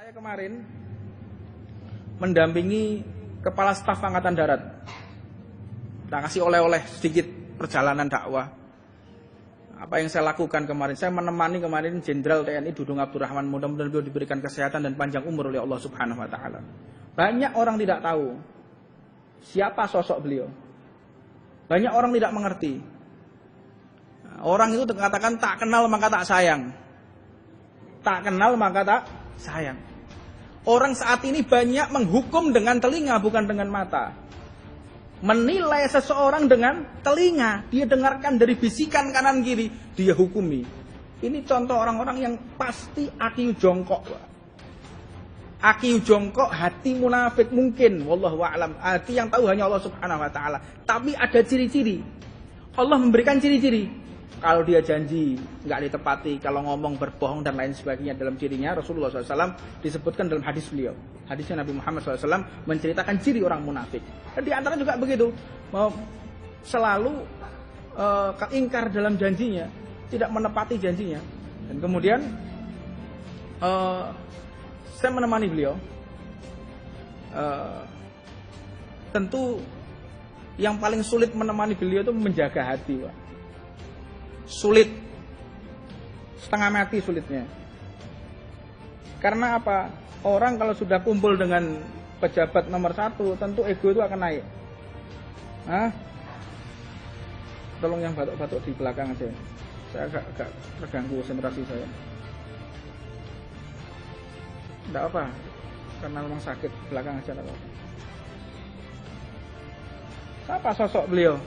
Saya kemarin mendampingi Kepala Staf Angkatan Darat. Kita kasih oleh-oleh sedikit perjalanan dakwah. Apa yang saya lakukan kemarin? Saya menemani kemarin Jenderal TNI Dudung Abdurrahman. Mudah-mudahan beliau diberikan kesehatan dan panjang umur oleh Allah Subhanahu wa taala. Banyak orang tidak tahu siapa sosok beliau. Banyak orang tidak mengerti. Orang itu katakan tak kenal maka tak sayang. Tak kenal maka tak sayang. Orang saat ini banyak menghukum dengan telinga bukan dengan mata. Menilai seseorang dengan telinga. Dia dengarkan dari bisikan kanan kiri, dia hukumi. Ini contoh orang-orang yang pasti akiu jongkok. Akiu jongkok, hati munafik mungkin. Wallahu a'lam. Hati yang tahu hanya Allah Subhanahu wa taala. Tapi ada ciri-ciri. Allah memberikan ciri-ciri. Kalau dia janji nggak ditepati, kalau ngomong berbohong dan lain sebagainya dalam cirinya, Rasulullah SAW disebutkan dalam hadis beliau. Hadisnya Nabi Muhammad SAW menceritakan ciri orang munafik. Dan di antara juga begitu, selalu ingkar dalam janjinya, tidak menepati janjinya. Dan kemudian saya menemani beliau. Tentu yang paling sulit menemani beliau itu menjaga hati, Pak. Sulit, setengah mati sulitnya. Karena apa? Orang kalau sudah kumpul dengan pejabat nomor 1, tentu ego itu akan naik. Tolong yang batuk-batuk di belakang aja. Saya agak terganggu konsentrasi saya. Tidak apa, karena memang sakit belakang aja. Siapa sosok beliau?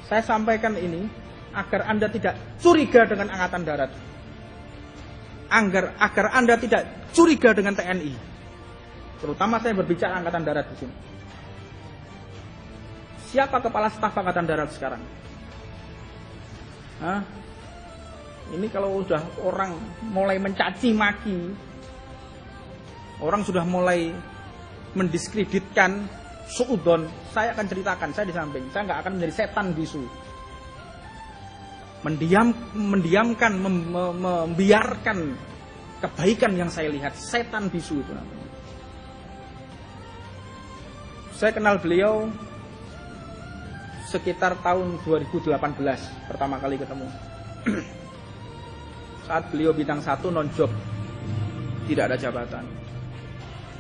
Saya sampaikan ini agar Anda tidak curiga dengan Angkatan Darat. Agar Anda tidak curiga dengan TNI. Terutama saya berbicara Angkatan Darat di sini. Siapa Kepala Staf Angkatan Darat sekarang? Ini kalau sudah orang mulai mencaci maki, orang sudah mulai mendiskreditkan, suudon, saya akan ceritakan, saya di samping, saya nggak akan menjadi setan bisu. Mendiamkan, membiarkan kebaikan yang saya lihat, setan bisu itu namanya. Saya kenal beliau sekitar tahun 2018 pertama kali ketemu. Saat beliau bintang 1 non-job, tidak ada jabatan.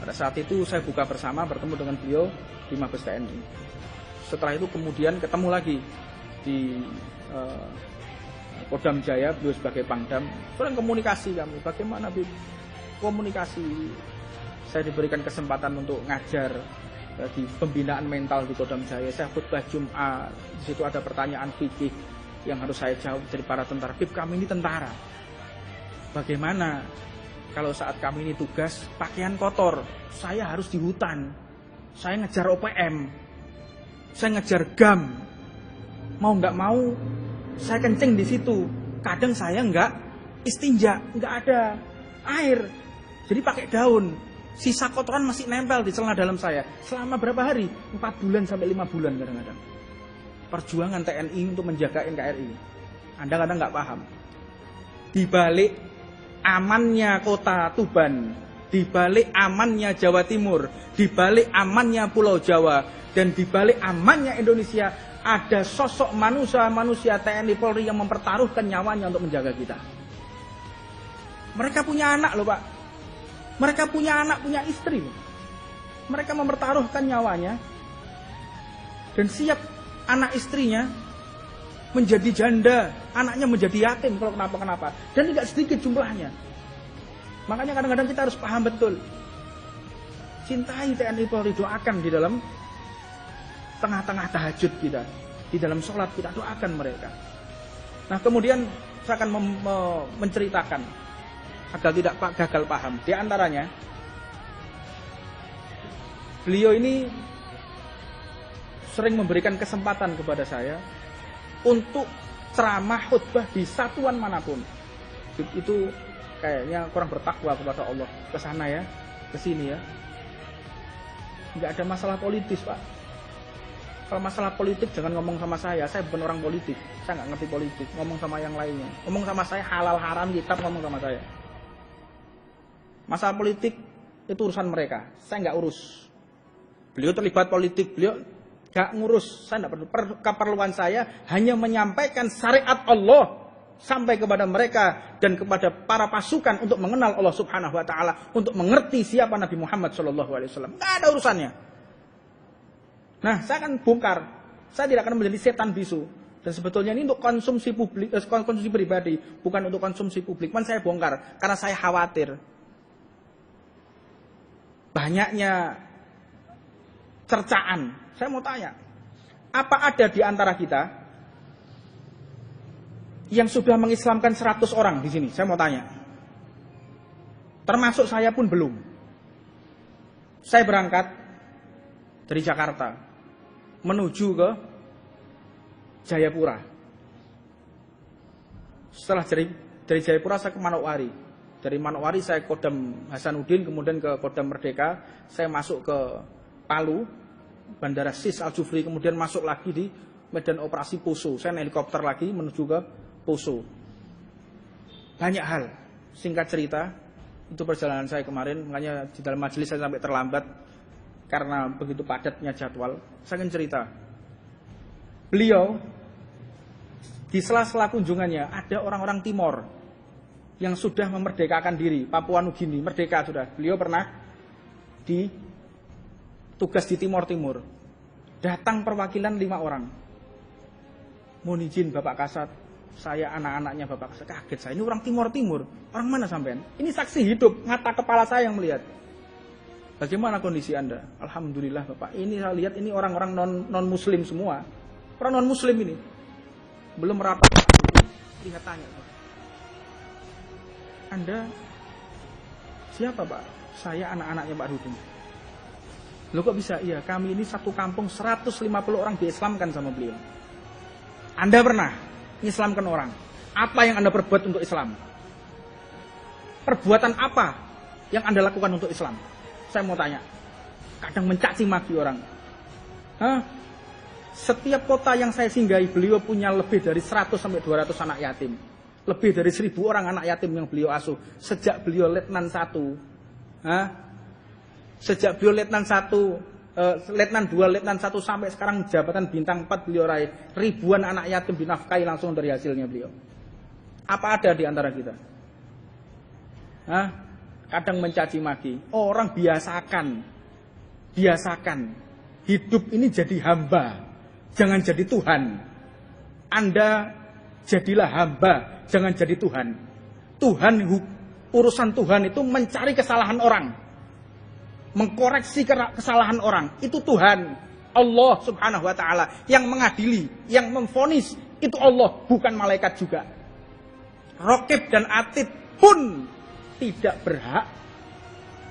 Pada saat itu saya buka bersama, bertemu dengan beliau di Mabes TNI. Setelah itu kemudian ketemu lagi di Kodam Jaya, beliau sebagai Pangdam. Sering komunikasi kami, bagaimana komunikasi. Saya diberikan kesempatan untuk ngajar di pembinaan mental di Kodam Jaya. Saya khutbah Jumat, di situ ada pertanyaan fikih yang harus saya jawab dari para tentara. Bib, kami ini tentara. Bagaimana kalau saat kami ini tugas pakaian kotor, saya harus di hutan. Saya ngejar OPM, saya ngejar GAM, mau nggak mau, saya kencing di situ. Kadang saya nggak istinja, nggak ada air, jadi pakai daun. Sisa kotoran masih nempel di celana dalam saya. Selama berapa hari? 4 bulan sampai 5 bulan kadang-kadang. Perjuangan TNI untuk menjaga NKRI. Anda kadang nggak paham. Di balik amannya kota Tuban, di balik amannya Jawa Timur, di balik amannya Pulau Jawa, dan di balik amannya Indonesia, ada sosok manusia TNI Polri yang mempertaruhkan nyawanya untuk menjaga kita. Mereka punya anak loh, Pak. Mereka punya anak, punya istri. Mereka mempertaruhkan nyawanya dan siap anak istrinya menjadi janda, anaknya menjadi yatim kalau kenapa-kenapa. Dan tidak sedikit jumlahnya. Makanya kadang-kadang kita harus paham betul. Cintai TNI Polri, doakan di dalam tengah-tengah tahajud kita. Di dalam sholat kita doakan mereka. Nah kemudian saya akan menceritakan agar tidak gagal paham. Di antaranya, beliau ini sering memberikan kesempatan kepada saya untuk ceramah khutbah di satuan manapun. Itu kayaknya kurang bertakwa kepada Allah. Ke sana ya, ke sini ya. Nggak ada masalah politis, Pak. Kalau masalah politik jangan ngomong sama saya bukan orang politik. Saya nggak ngerti politik. Ngomong sama yang lainnya. Ngomong sama saya halal haram kitab, ngomong sama saya. Masalah politik itu urusan mereka. Saya nggak urus. Beliau terlibat politik, beliau nggak ngurus. Saya nggak perlu. Keperluan saya hanya menyampaikan syariat Allah sampai kepada mereka dan kepada para pasukan untuk mengenal Allah Subhanahu Wa Taala, untuk mengerti siapa Nabi Muhammad Shallallahu Alaihi Wasallam. Nggak ada urusannya. Nah, saya akan bongkar. Saya tidak akan menjadi setan bisu. Dan sebetulnya ini untuk konsumsi publik, konsumsi pribadi, bukan untuk konsumsi publik. Man saya bongkar karena saya khawatir banyaknya cercaan. Saya mau tanya, apa ada di antara kita yang sudah mengislamkan 100 orang di sini? Saya mau tanya. Termasuk saya pun belum. Saya berangkat dari Jakarta menuju ke Jayapura. Setelah dari Jayapura saya ke Manokwari. Dari Manokwari saya ke Kodam Hasanuddin, kemudian ke Kodam Merdeka. Saya masuk ke Palu, Bandara Sis Al Jufri, kemudian masuk lagi di medan operasi Poso. Saya naik helikopter lagi menuju ke Poso. Banyak hal. Singkat cerita, itu perjalanan saya kemarin. Makanya di dalam majelis saya sampai terlambat karena begitu padatnya jadwal. Saya akan cerita. Beliau di sela-sela kunjungannya ada orang-orang Timor yang sudah memerdekakan diri. Papua Nugini merdeka sudah. Beliau pernah tugas di Timor. Datang perwakilan 5 orang. Mohon izin Bapak Kasat, saya anak-anaknya Bapak Kasat. Kaget saya, ini orang Timor. Orang mana sampean? Ini saksi hidup, mata kepala saya yang melihat. Bagaimana kondisi Anda? Alhamdulillah Bapak. Ini saya lihat ini orang-orang non muslim semua. Orang non muslim ini. Belum rapat. Lihat tanya. Anda siapa Pak? Saya anak-anaknya Pak Dudung. Loh kok bisa? Iya, kami ini satu kampung 150 orang diislamkan sama beliau. Anda pernah mengislamkan orang? Apa yang Anda perbuat untuk Islam? Perbuatan apa yang Anda lakukan untuk Islam? Saya mau tanya. Kadang mencaci maki orang. Setiap kota yang saya singgahi, beliau punya lebih dari 100 sampai 200 anak yatim. Lebih dari 1000 orang anak yatim yang beliau asuh. Sejak beliau Letnan 1. Sejak beliau Letnan 1, Letnan 2, Letnan 1 sampai sekarang jabatan bintang 4 beliau raih. Ribuan anak yatim dinafkahi langsung dari hasilnya beliau. Apa ada di antara kita? Kadang mencaci maki. Orang biasakan hidup ini jadi hamba, jangan jadi Tuhan. Anda jadilah hamba, jangan jadi Tuhan. Urusan Tuhan itu mencari kesalahan orang, mengkoreksi kesalahan orang. Itu Tuhan, Allah Subhanahu Wa Taala yang mengadili, yang memvonis. Itu Allah, bukan malaikat juga. Raqib dan Atid pun tidak berhak,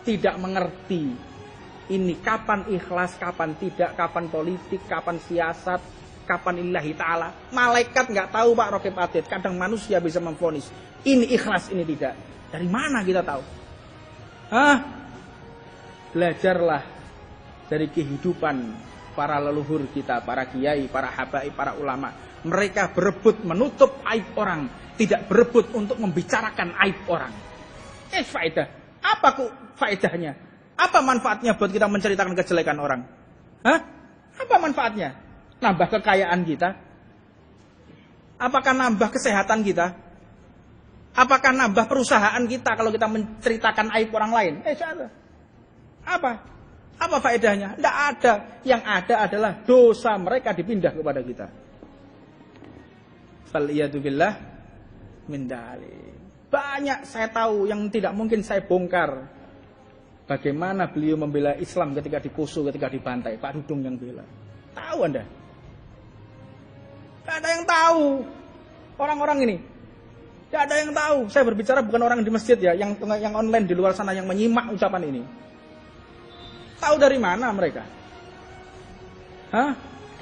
tidak mengerti ini kapan ikhlas, kapan tidak, kapan politik, kapan siasat, kapan lillahi ta'ala. Malaikat nggak tahu Pak Raqib Atid. Kadang manusia bisa memvonis ini ikhlas, ini tidak. Dari mana kita tahu? Belajarlah dari kehidupan para leluhur kita, para kiai, para habaib, para ulama. Mereka berebut menutup aib orang, tidak berebut untuk membicarakan aib orang. Faedah. Apa faedahnya? Apa manfaatnya buat kita menceritakan kejelekan orang? Apa manfaatnya? Nambah kekayaan kita? Apakah nambah kesehatan kita? Apakah nambah perusahaan kita kalau kita menceritakan aib orang lain? Apa faedahnya? Tidak ada. Yang ada adalah dosa mereka dipindah kepada kita. Faliyatubillah min dzalik. Banyak saya tahu yang tidak mungkin saya bongkar. Bagaimana beliau membela Islam ketika di Poso, ketika dibantai. Pak Dudung yang bela. Tahu Anda? Tidak ada yang tahu. Orang-orang ini. Tidak ada yang tahu. Saya berbicara bukan orang di masjid ya. Yang online di luar sana yang menyimak ucapan ini. Tahu dari mana mereka?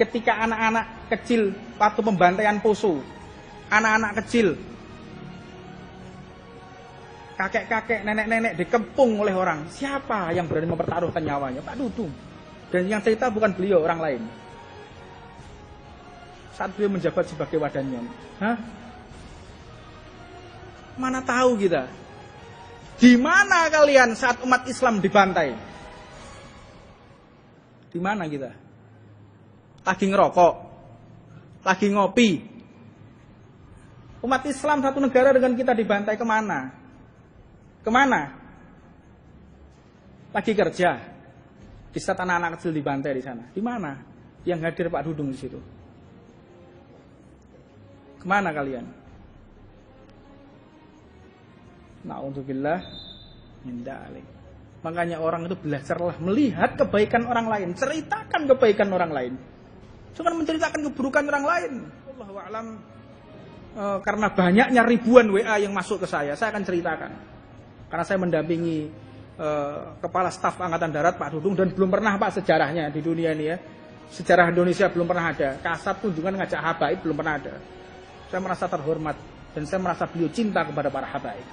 Ketika anak-anak kecil waktu pembantaian Poso. Anak-anak kecil. Kakek-kakek, nenek-nenek dikepung oleh orang. Siapa yang berani mempertaruhkan nyawanya? Pak Dudung. Dan yang cerita bukan beliau, orang lain. Saat beliau menjabat sebagai wadannya. Mana tahu kita. Di mana kalian saat umat Islam dibantai? Di mana kita? Lagi ngerokok, lagi ngopi. Umat Islam satu negara dengan kita dibantai kemana? Kemana? Lagi kerja. Di saat anak-anak kecil dibantai di sana. Di mana? Yang hadir Pak Dudung di situ. Kemana kalian? Na'udzubillah min dzalik. Makanya orang itu belajarlah melihat kebaikan orang lain, ceritakan kebaikan orang lain. Jangan menceritakan keburukan orang lain. Wallahu a'lam. Karena banyaknya ribuan WA yang masuk ke saya akan ceritakan. Karena saya mendampingi Kepala Staf Angkatan Darat Pak Dudung dan belum pernah Pak sejarahnya di dunia ini ya. Sejarah Indonesia belum pernah ada. Kasat kunjungan ngajak habaib belum pernah ada. Saya merasa terhormat dan saya merasa beliau cinta kepada para habaib.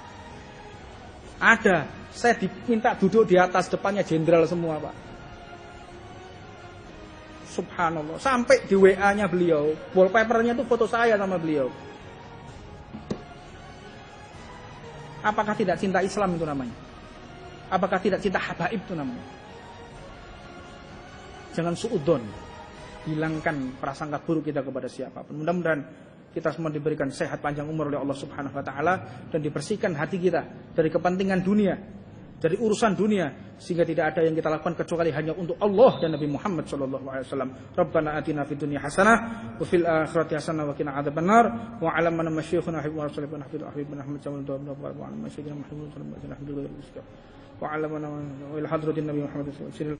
Ada, saya diminta duduk di atas, depannya jenderal semua Pak. Subhanallah, sampai di WA-nya beliau, wallpapernya itu foto saya sama beliau. Apakah tidak cinta Islam itu namanya? Apakah tidak cinta habaib itu namanya? Jangan suudzon, hilangkan prasangka buruk kita kepada siapapun. Mudah-mudahan kita semua diberikan sehat panjang umur oleh Allah Subhanahu wa taala dan dibersihkan hati kita dari kepentingan dunia, dari urusan dunia, sehingga tidak ada yang kita lakukan kecuali hanya untuk Allah dan Nabi Muhammad sallallahu alaihi wasallam. Rabbana atina fid dunya hasanah wa fil akhirati hasanah wa qina adzabannar wa 'alamana masyayikhuna wa rasulana habibuna Muhammad sallallahu alaihi wasallam wa 'alamana masyayikhuna Muhammad sallallahu alaihi wasallam wa 'alamana wa ila hadratin Nabi Muhammad sallallahu alaihi wasallam.